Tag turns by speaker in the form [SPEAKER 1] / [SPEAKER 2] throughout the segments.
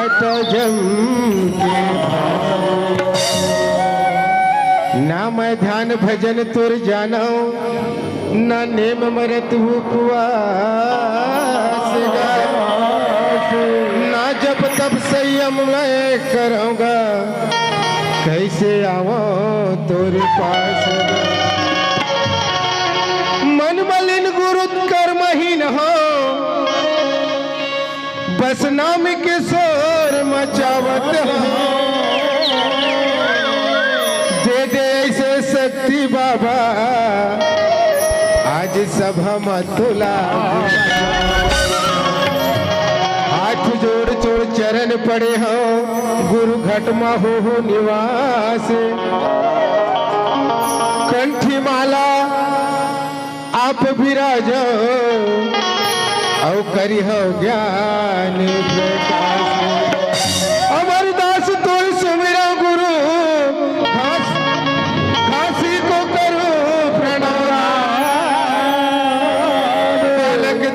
[SPEAKER 1] घाट जम के नाम ध्यान भजन तुर जानो ना नेम मरत उपवास ना जब तब संयम मैं करूँगा कैसे आवो तोरे पास मन मलिन गुरु कर्महीन हो बस नाम के शोर मचावत हो दे दे ऐसे शक्ति बाबा आज सब हम तुला हाथ जोड़ जोड़ चरण पड़े हो गुरु घट हो निवास कंठी माला आप विराजो औ करी हो ज्ञान प्रकाश अमरदास तो सुमिरा गुरु घासी को करो प्रणाम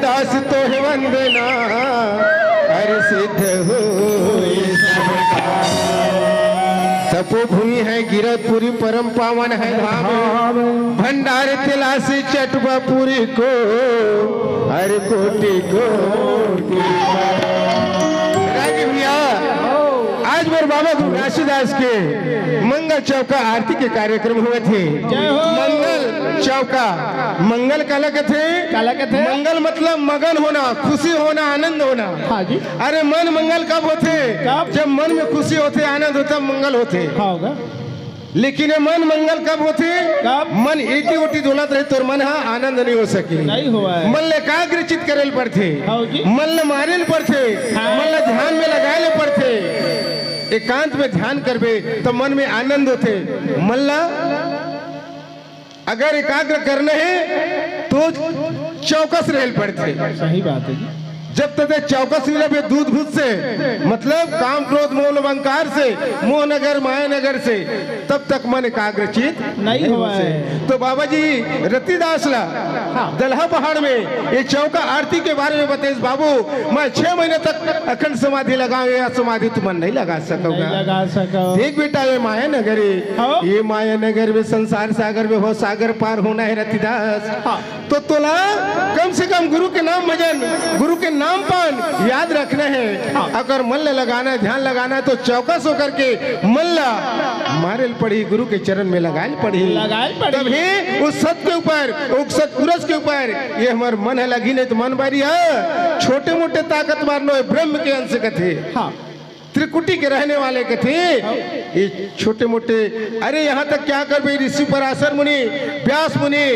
[SPEAKER 1] दास तो वंदना हर सिद्ध हो तपोभूमि है गिरतपुरी परम पावन है धाम भंडार तिलासी चटवापुरी को हर कोटि कोटि भैया आज मेरे बाबा गुरु घासीदास के मंगल चौका आरती के कार्यक्रम हुए थे मंगल चौका मंगल काला थे मंगल मतलब मगन होना खुशी होना आनंद होना
[SPEAKER 2] हाँ जी।
[SPEAKER 1] अरे मन मंगल कब होते जब मन में खुशी होते आनंद होता मंगल होते
[SPEAKER 2] होगा
[SPEAKER 1] लेकिन ये मन मंगल कब होते मन एटी ओटी डोलत रहे तो मन हाँ आनंद नहीं हो सके
[SPEAKER 2] नहीं हुआ है।
[SPEAKER 1] मन एकाग्र चित करेल पड़ते
[SPEAKER 2] हाँ जी।
[SPEAKER 1] मन मारेल पड़ते मन ध्यान में लगाए पड़ते एकांत में ध्यान करबे तो मन में आनंद होते मन अगर एकाग्र करना है तो चौकस रहल पड़ते
[SPEAKER 2] सही बात है जी।
[SPEAKER 1] जब तक चौकस रहे दूध भूत से मतलब काम क्रोध मोह लोभ अहंकार से मोह नगर माया नगर से तब तक मन एकाग्रचित
[SPEAKER 2] नहीं हुआ है।
[SPEAKER 1] तो बाबा जी रतिदास ला दलहा पहाड़ में ये चौका आरती के बारे में बताइए बाबू मैं 6 महीने तक अखंड समाधि लगाऊं या समाधि तुम नहीं लगा सकोगा
[SPEAKER 2] लगा सको
[SPEAKER 1] देख बेटा ये माया नगर है ये माया नगर में संसार सागर में हो सागर पार होना है रतिदास तो तोला कम से कम गुरु के नाम भजन गुरु के नाम पान याद रखना है अगर मन लगाना है ध्यान लगाना है तो चौकस होकर के मन मारेल पड़ी गुरु के चरण में लगाए पड़ी तभी उस सत्य के ऊपर उस सत्पुरुष के ऊपर ये हमारे मन है लगी नहीं तो मन बारी है छोटे मोटे ताकत मारनो है ब्रह्म के अंश कथे त्रिकुटी के रहने वाले के थे ये छोटे मोटे अरे यहाँ तक क्या कर भाई ऋषि पराशर मुनि व्यास मुनि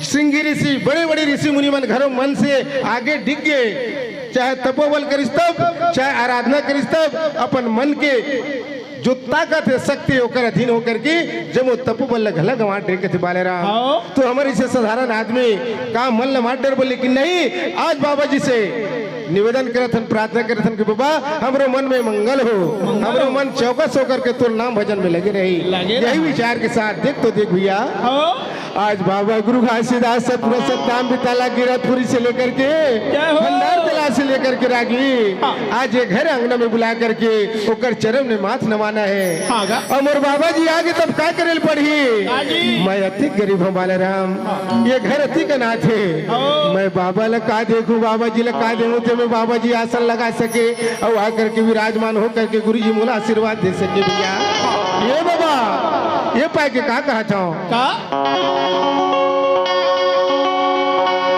[SPEAKER 1] सिंगी ऋषि बड़े बड़े ऋषि मुनि मन घरों मन से आगे डिग गए चाहे तपोबल करिस तब चाहे आराधना करिस तब अपन मन के जो ताकत है शक्ति होकर अधीन होकर के जब वो तपोबल घला गंवा टेके थे बालेराम तो हमारे से साधारण आदमी काम मन मार डर बोले कि नहीं आज बाबा जी से निवेदन करथन प्रार्थना करथन कि बाबा हमरो मन में मंगल हो हमरो मन चौकस होकर के तो नाम भजन में लगे रही यही विचार के साथ देख तो देख भैया आज बाबा गुरु घासीदास से पूरा सत्ताम बिताला गिरतपुरी से लेकर के भंडार तला से लेकर के रागी आज ये घर अंगना में बुला करके ओकर चरण में माथ नवाना है और मोर बाबा जी आगे तब क्या करेल पड़ी मैं अति गरीब हूँ बालाराम ये घर अति का नाथ है मैं बाबा ला का देखूं बाबा जी ला का देखूं तो मैं बाबा जी आसन लगा सके और आकर के विराजमान होकर के गुरु जी मोला आशीर्वाद दे सके भैया ये बाबा ये पाए के का कहा था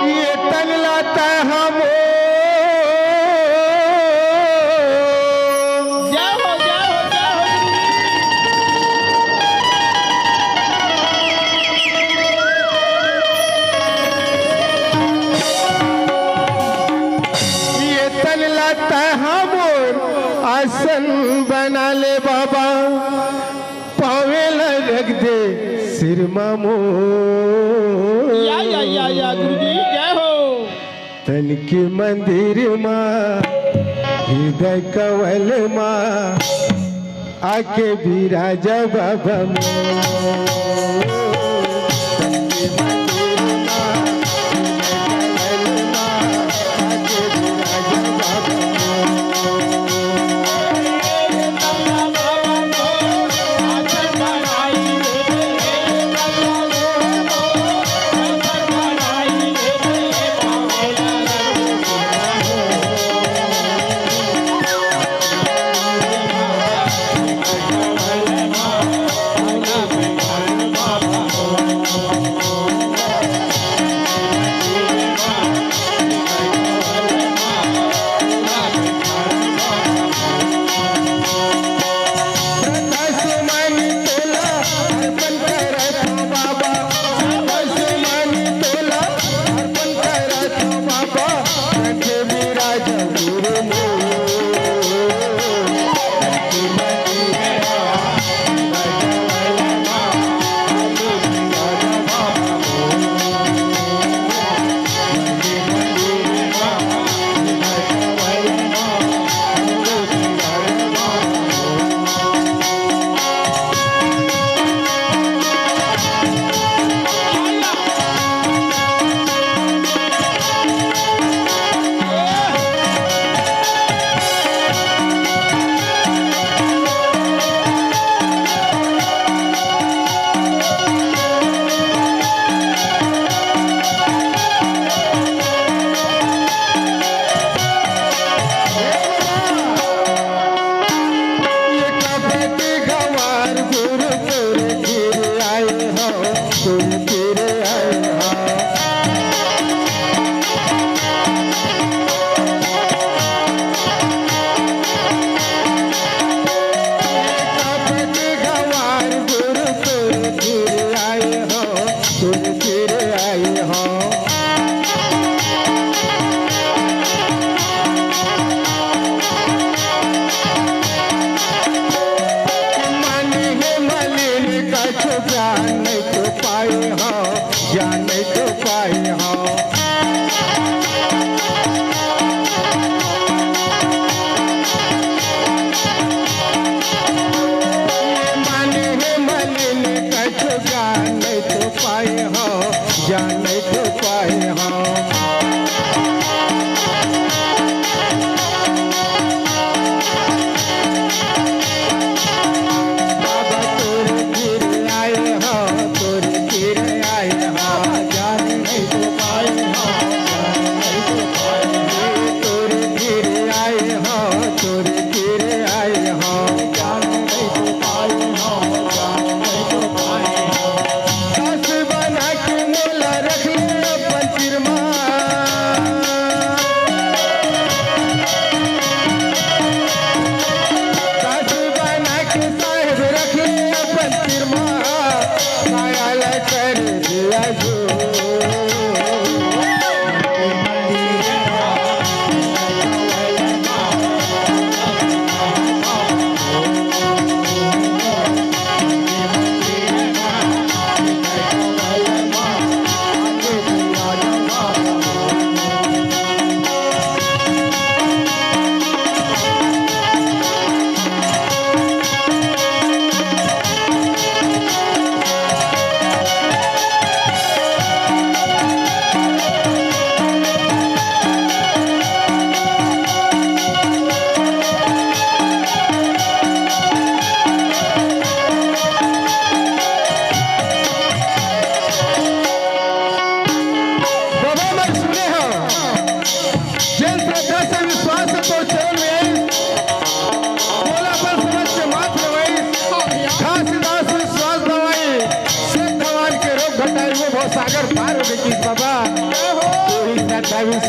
[SPEAKER 1] ये तन लाता हम आसन बना ले बाबा पावेल रख दे सिर मामो
[SPEAKER 2] या गुरुजी जय हो
[SPEAKER 1] तन के मंदिर माँ हृदय कवल माँ आके बिराजा बाबा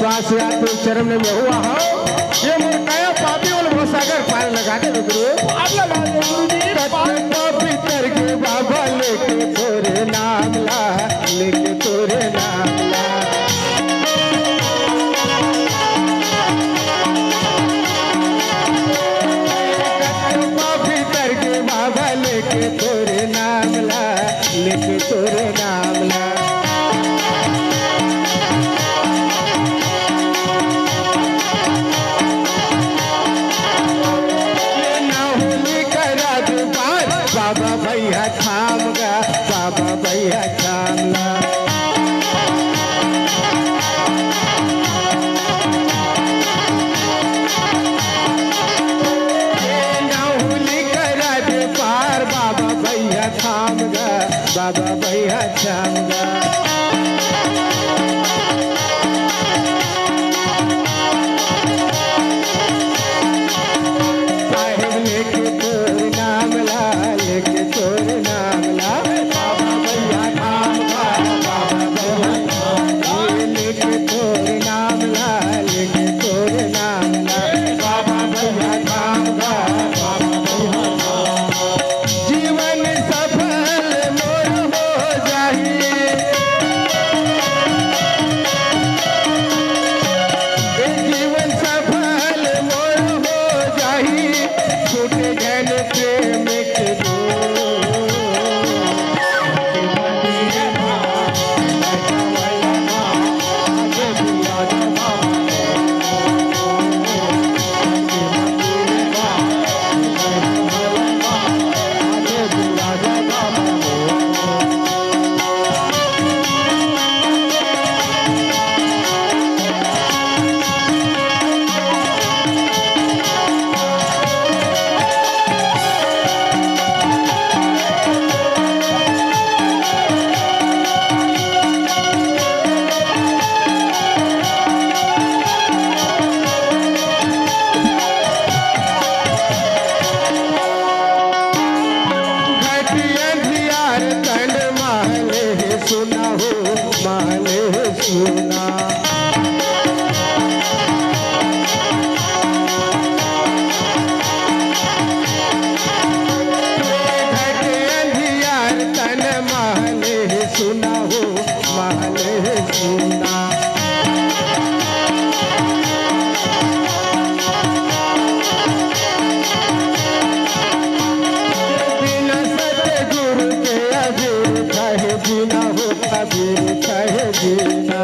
[SPEAKER 1] विश्वास या तो चरण में हुआ हो ये मुर्काया पापी और वो सागर पार लगा दे गुरु
[SPEAKER 2] पार लगा दे गुरुजी पार
[SPEAKER 1] भीतर के बाबा लेके तोरे नाम ला लेके तोरे नाम ला भीतर के बाबा लेके तोरे नाम ला लेके तोरे नाम ला बाबा भैया थाम गा बाबा भैया थाम ला नाहुली करा दे पार बाबा भैया थाम गा बाबा भैया थाम गा साहेब लेके तोर नाम ला लेके तोर नाम ला बाबा भैया थाम गा बाबा भैया थाम गा लेके तोर नाम ला लेके तोर नाम ला बाबा भैया थाम गा बाबा भैया थाम गा जीवन सफल मोर हो जाही जीवन सफल मोर हो जाही छूटे जन प्रेम के सुना हो माले सुना अंधियार तन माले सुना हो माले सुना बिना सतगुरु के अबीर कहे बिना हो कबीर कहे बिना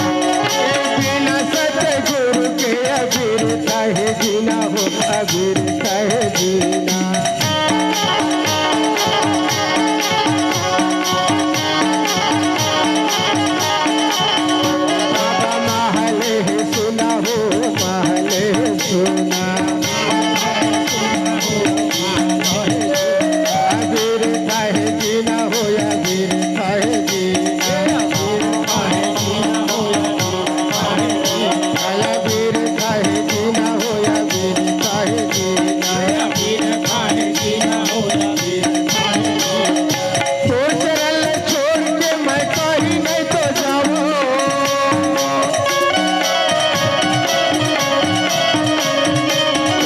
[SPEAKER 1] बिना सतगुरु के अबीर कहे बिना हो कबीर कहे बिना बाबा महले सुना हो महले सुना अबीर कहे बिना हो अबीर कहे बिना अबीर कहे बिना हो अबीर कहे बिना तो चल छोड़ के मैं कहीं नहीं तो जाऊं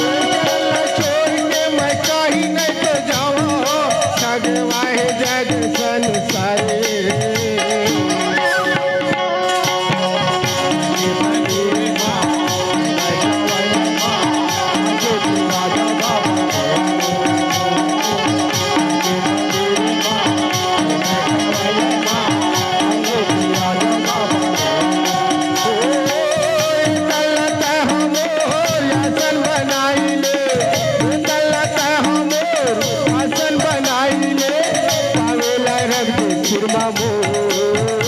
[SPEAKER 1] छोड़ के मैं कहीं नहीं तो जाऊं सगवाए जग संसारे सिरमा मोर